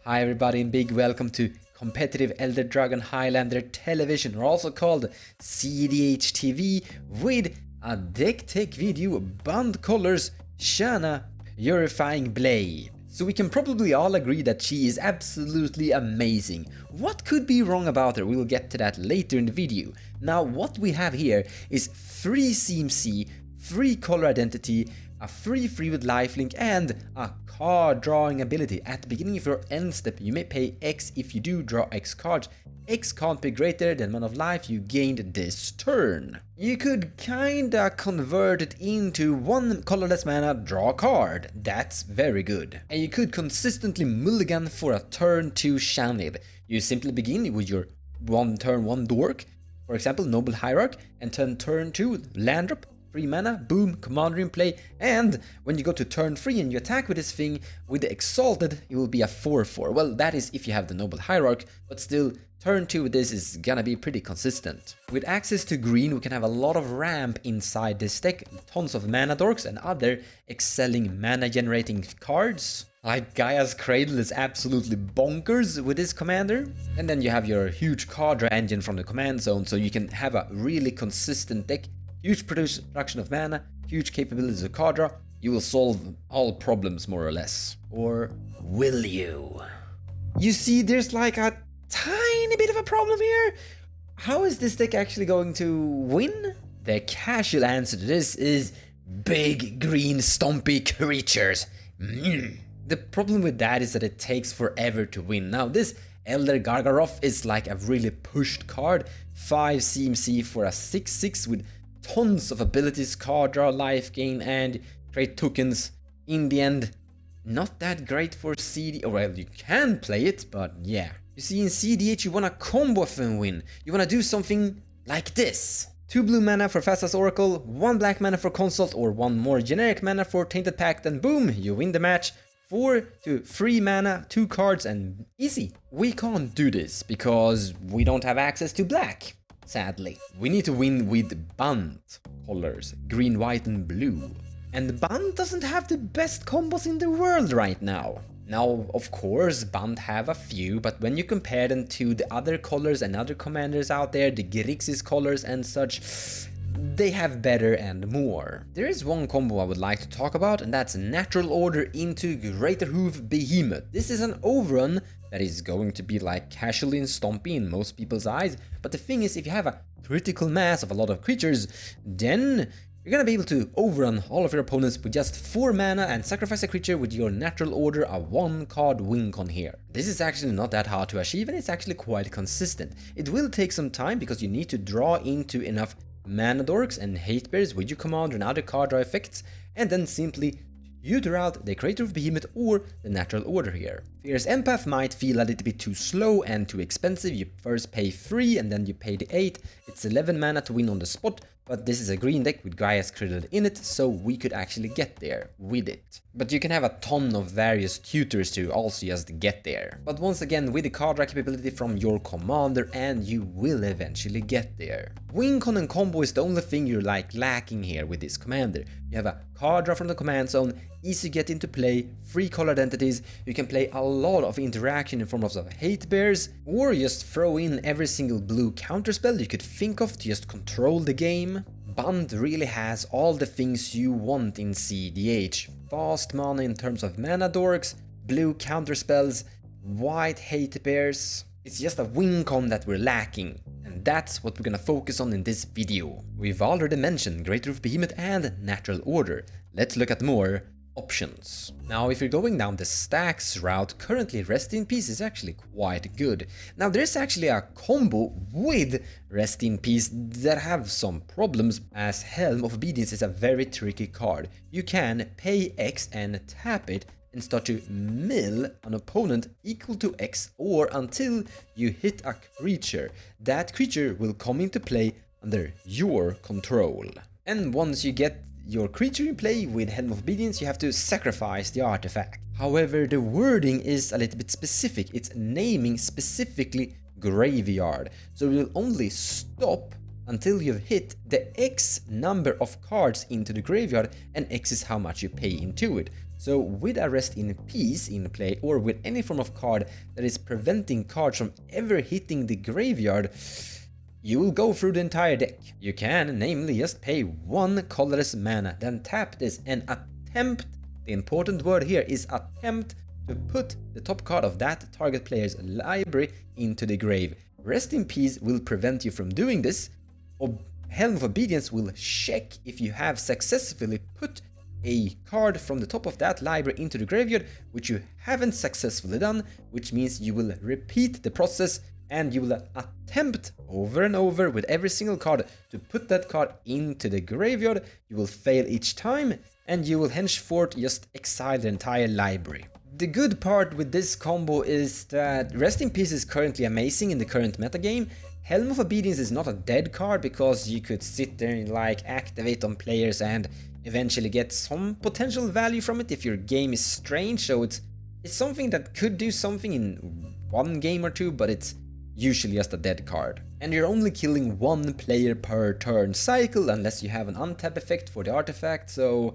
Hi everybody and big welcome to Competitive Elder Dragon Highlander Television, or also called cEDH TV, with a deck tech video, Bant colors Shana Purifying Blade. So we can probably all agree that she is absolutely amazing. What could be wrong about her? We will get to that later in the video. Now what we have here is free CMC, free color identity, a free with lifelink, and a card drawing ability. At the beginning of your end step, you may pay X. If you do draw X cards, X can't be greater than the amount of life you gained this turn. You could kinda convert it into one colorless mana, draw a card. That's very good. And you could consistently mulligan for a turn 2 Shanna. You simply begin with your turn 1 dork, for example Noble Hierarch, and turn 2 land drop, 3 mana, boom, commander in play, and when you go to turn 3 and you attack with this thing, with the Exalted, it will be a 4/4. Well, that is if you have the Noble Hierarch, but still, turn 2 with this is gonna be pretty consistent. With access to green, we can have a lot of ramp inside this deck, tons of mana dorks and other excelling mana generating cards. Like Gaia's Cradle is absolutely bonkers with this commander. And then you have your huge card draw engine from the command zone, so you can have a really consistent deck. Huge production of mana, huge capabilities of card draw. You will solve all problems more or less. Or will you? You see, there's like a tiny bit of a problem here. How is this deck actually going to win? The casual answer to this is big green stompy creatures. The problem with that is that it takes forever to win. Now this Elder Gargaroth is like a really pushed card. 5 CMC for a 6/6 with tons of abilities, card draw, life gain, and create tokens. In the end, not that great for CD. Well, you can play it, but yeah. You see, in cEDH you want to combo and win. You want to do something like this. 2 blue mana for Fastest Oracle, 1 black mana for Consult, or 1 more generic mana for Tainted Pact, and boom, you win the match. 4 to 3 mana, 2 cards, and easy. We can't do this because we don't have access to black. Sadly, we need to win with Bant colors, green, white, and blue. And Bant doesn't have the best combos in the world right now. Now, of course, Bant have a few, but when you compare them to the other colors and other commanders out there, the Grixis colors and such, they have better and more. There is one combo I would like to talk about, and that's Natural Order into Greater Hoof Behemoth. This is an overrun that is going to be like casually and stompy in most people's eyes, but the thing is, if you have a critical mass of a lot of creatures, then you're gonna be able to overrun all of your opponents with just 4 mana and sacrifice a creature with your Natural Order, a 1-card wincon here. This is actually not that hard to achieve, and it's actually quite consistent. It will take some time because you need to draw into enough mana dorks and hatebears with your commander and other card draw effects, and then simply tutor out the Creator of Behemoth or the Natural Order here. Fierce Empath might feel a little bit too slow and too expensive. You first pay 3 and then you pay the 8. It's 11 mana to win on the spot, but this is a green deck with Gaia's Cradle in it, so we could actually get there with it. But you can have a ton of various tutors to also just get there. But once again, with the card draw capability from your commander, and you will eventually get there. Wincon and combo is the only thing you're like lacking here with this commander. You have a card draw from the command zone, easy to get into play, free color identities, you can play a lot of interaction in form of hatebears, or just throw in every single blue counterspell you could think of to just control the game. Bant really has all the things you want in cEDH. Fast mana in terms of mana dorks, blue counterspells, white hatebears. It's just a wincon that we're lacking, and that's what we're gonna focus on in this video. We've already mentioned Greater of Behemoth and Natural Order. Let's look at more options. Now, if you're going down the Stax route, currently Rest in Peace is actually quite good. Now, there's actually a combo with Rest in Peace that have some problems, as Helm of Obedience is a very tricky card. You can pay X and tap it and start to mill an opponent equal to X, or until you hit a creature. That creature will come into play under your control. And once you get your creature in play with Helm of Obedience, you have to sacrifice the artifact. However, the wording is a little bit specific. It's naming specifically graveyard, so it will only stop until you've hit the X number of cards into the graveyard, and X is how much you pay into it. So with a Rest in Peace in play, or with any form of card that is preventing cards from ever hitting the graveyard, you will go through the entire deck. You can, namely, just pay 1 colorless mana, then tap this and attempt, the important word here is attempt, to put the top card of that target player's library into the grave. Rest in Peace will prevent you from doing this. Helm of Obedience will check if you have successfully put a card from the top of that library into the graveyard, which you haven't successfully done, which means you will repeat the process and you will attempt over and over with every single card to put that card into the graveyard. You will fail each time, and you will henceforth just exile the entire library. The good part with this combo is that Rest in Peace is currently amazing in the current metagame. Helm of Obedience is not a dead card, because you could sit there and like activate on players and eventually get some potential value from it if your game is strange. So it's something that could do something in one game or two, but it's usually just a dead card. And you're only killing 1 player per turn cycle unless you have an untap effect for the artifact, so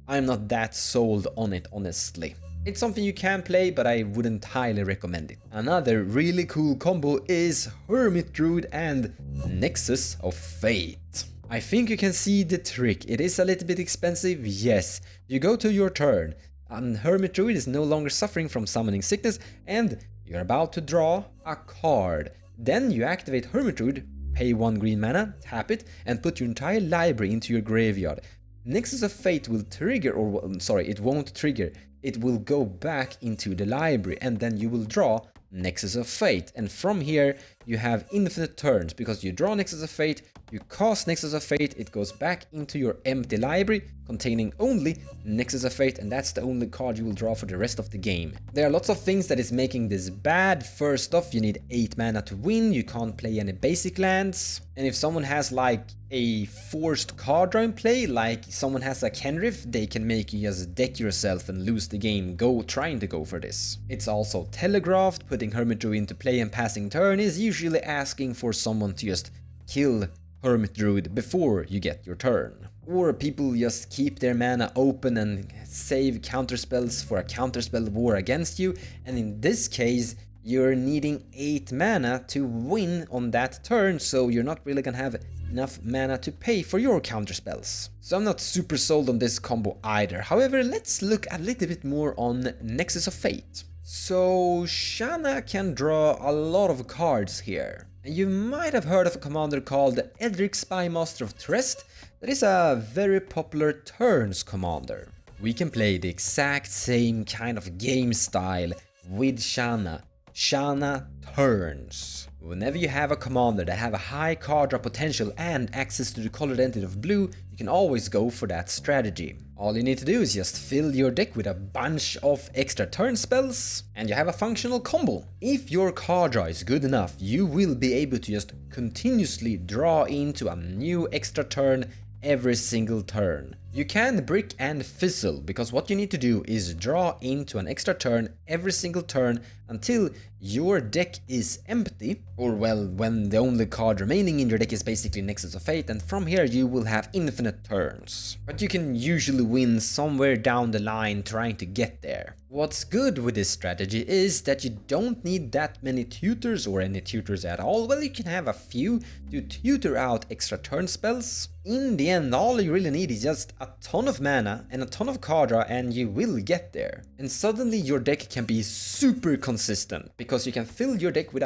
I'm not that sold on it, honestly. It's something you can play, but I wouldn't highly recommend it. Another really cool combo is Hermit Druid and Nexus of Fate. I think you can see the trick. It is a little bit expensive, yes. You go to your turn, and Hermit Druid is no longer suffering from summoning sickness, and you're about to draw a card. Then you activate Hermit Druid, pay 1 green mana, tap it, and put your entire library into your graveyard. Nexus of Fate will trigger, or sorry, it won't trigger. It will go back into the library, and then you will draw Nexus of Fate. And from here, you have infinite turns, because you draw Nexus of Fate, you cast Nexus of Fate, it goes back into your empty library, containing only Nexus of Fate, and that's the only card you will draw for the rest of the game. There are lots of things that is making this bad. First off, you need 8 mana to win, you can't play any basic lands, and if someone has like a forced card draw in play, like someone has a Kenrith, they can make you just deck yourself and lose the game trying to go for this. It's also telegraphed. Putting Hermit Druid into play and passing turn is usually asking for someone to just kill Hermit Druid before you get your turn. Or people just keep their mana open and save counterspells for a counterspell war against you, and in this case you're needing 8 mana to win on that turn, so you're not really gonna have enough mana to pay for your counterspells. So I'm not super sold on this combo either. However, let's look a little bit more on Nexus of Fate. So Shana can draw a lot of cards here. And you might have heard of a commander called Edric Spymaster of Trest. That is a very popular turns commander. We can play the exact same kind of game style with Shana. Shana turns. Whenever you have a commander that have a high card draw potential and access to the colored entity of blue, you can always go for that strategy. All you need to do is just fill your deck with a bunch of extra turn spells, and you have a functional combo. If your card draw is good enough, you will be able to just continuously draw into a new extra turn every single turn. You can brick and fizzle, because what you need to do is draw into an extra turn every single turn until your deck is empty, or well, when the only card remaining in your deck is basically Nexus of Fate, and from here you will have infinite turns. But you can usually win somewhere down the line trying to get there. What's good with this strategy is that you don't need that many tutors or any tutors at all. Well, you can have a few to tutor out extra turn spells. In the end, all you really need is just a ton of mana and a ton of card draw, and you will get there. And suddenly your deck can be super consistent, because you can fill your deck with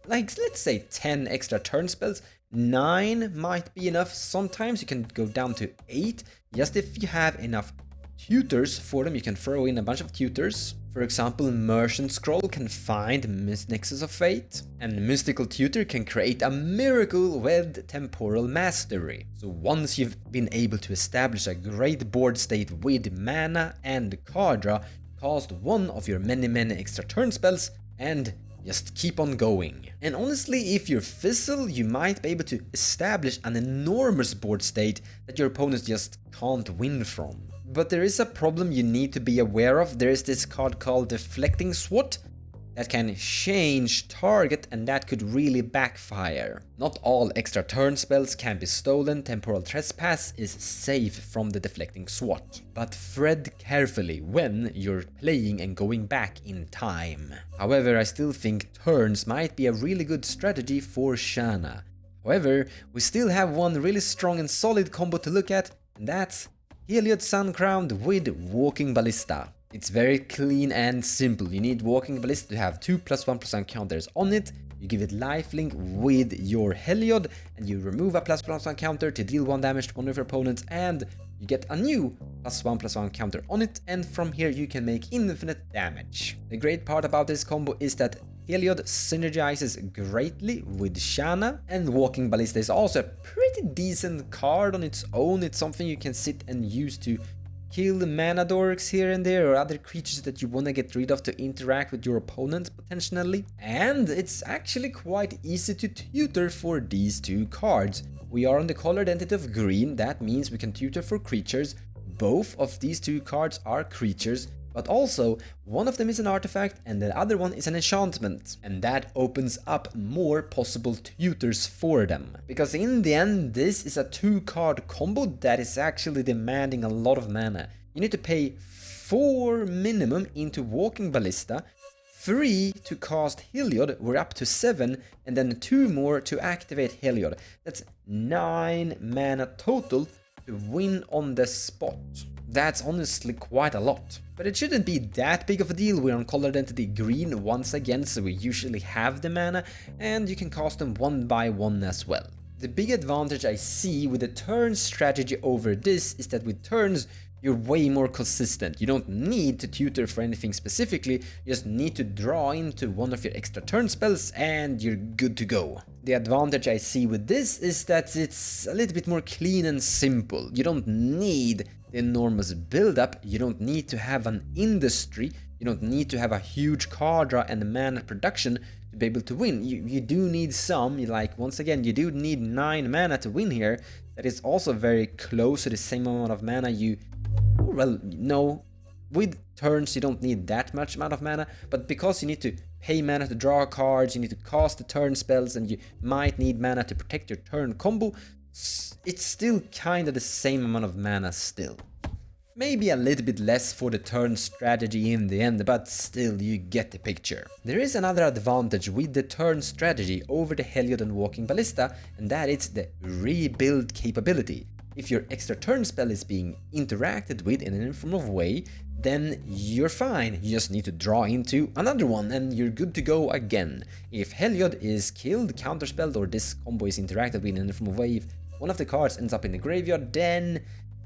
let's say 10 extra turn spells. 9 might be enough. Sometimes you can go down to 8, just if you have enough tutors for them. You can throw in a bunch of tutors. For example, Merchant Scroll can find Nexus of Fate, and Mystical Tutor can create a miracle with Temporal Mastery. So once you've been able to establish a great board state with mana and card draw, cast one of your many extra turn spells and just keep on going. And honestly, if you're Fizzle, you might be able to establish an enormous board state that your opponents just can't win from. But there is a problem you need to be aware of. There is this card called Deflecting Swat that can change target, and that could really backfire. Not all extra turn spells can be stolen. Temporal Trespass is safe from the deflecting swat, but tread carefully when you're playing and going back in time. However, I still think turns might be a really good strategy for Shana. However, we still have one really strong and solid combo to look at, and that's Heliod Sun Crowned with Walking Ballista. It's very clean and simple. You need Walking Ballista to have 2+1/+1 counters on it. You give it lifelink with your Heliod, and you remove a +1/+1 counter to deal 1 damage to one of your opponents, and you get a new +1/+1 counter on it, and from here you can make infinite damage. The great part about this combo is that Heliod synergizes greatly with Shana, and Walking Ballista is also a pretty decent card on its own. It's something you can sit and use to kill the mana dorks here and there, or other creatures that you want to get rid of to interact with your opponent potentially. And it's actually quite easy to tutor for these two cards. We are on the color identity of green, that means we can tutor for creatures. Both of these two cards are creatures, but also one of them is an artifact and the other one is an enchantment, and that opens up more possible tutors for them. Because in the end, this is a 2-card combo that is actually demanding a lot of mana. You need to pay 4 minimum into Walking Ballista, 3 to cast Heliod, we're up to 7, and then 2 more to activate Heliod. That's 9 mana total to win on the spot. That's honestly quite a lot. But it shouldn't be that big of a deal. We're on color identity green once again, so we usually have the mana, and you can cast them one by one as well. The big advantage I see with the turn strategy over this is that with turns, you're way more consistent. You don't need to tutor for anything specifically, you just need to draw into one of your extra turn spells and you're good to go. The advantage I see with this is that it's a little bit more clean and simple. You don't need the enormous build-up, you don't need to have an industry, you don't need to have a huge card draw and mana production to be able to win. You do need some, like once again, you do need 9 mana to win here. That is also very close to the same amount of mana you... Well, no, with turns you don't need that much amount of mana, but because you need to pay mana to draw cards, you need to cast the turn spells, and you might need mana to protect your turn combo, it's still kind of the same amount of mana still. Maybe a little bit less for the turn strategy in the end, but still you get the picture. There is another advantage with the turn strategy over the Heliod and Walking Ballista, and that is the rebuild capability. If your extra turn spell is being interacted with in an informative way, then you're fine. You just need to draw into another one and you're good to go again. If Heliod is killed, counterspelled, or this combo is interacted with in an informative way, if one of the cards ends up in the graveyard, then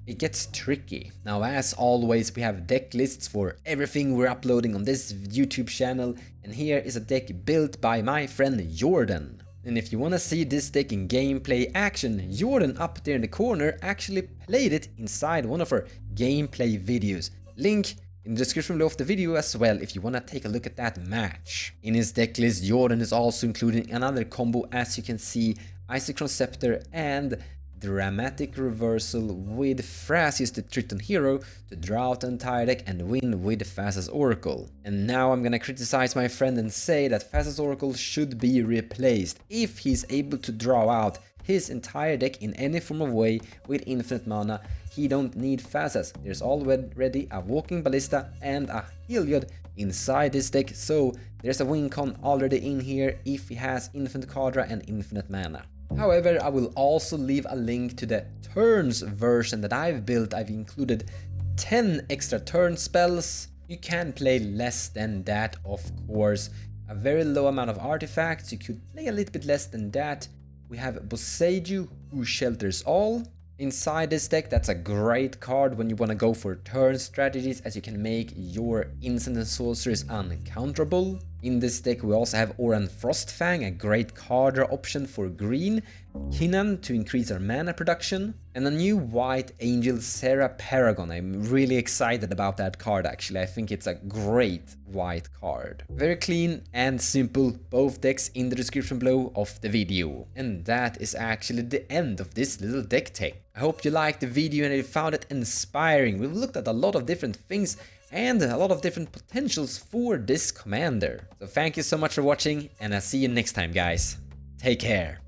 it gets tricky. Now, as always, we have deck lists for everything we're uploading on this YouTube channel, and here is a deck built by my friend Jordan. And if you want to see this deck in gameplay action, Jordan up there in the corner actually played it inside one of our gameplay videos. Link in the description below of the video as well if you want to take a look at that match. In his deck list, Jordan is also including another combo, as you can see, Isochron Scepter and Dramatic Reversal with Thrasius the Triton Hero to draw out the entire deck and win with Thassa's Oracle. And now I'm gonna criticize my friend and say that Thassa's Oracle should be replaced. If he's able to draw out his entire deck in any form of way with infinite mana, he don't need Thassa's. There's already a Walking Ballista and a Heliod inside this deck, so there's a wincon already in here if he has infinite card draw and infinite mana. However, I will also leave a link to the turns version that I've built. I've included 10 extra turn spells. You can play less than that, of course. A very low amount of artifacts. You could play a little bit less than that. We have Boseiju, who shelters all. Inside this deck, that's a great card when you want to go for turn strategies, as you can make your instant and sorceries uncounterable. In this deck we also have Oran Frostfang, a great card draw option for green, Kinnan to increase our mana production, and a new white angel, Sarah Paragon. I'm really excited about that card actually, I think it's a great white card. Very clean and simple, both decks in the description below of the video. And that is actually the end of this little deck tech. I hope you liked the video and you found it inspiring. We've looked at a lot of different things and a lot of different potentials for this commander. So thank you so much for watching, and I'll see you next time, guys. Take care.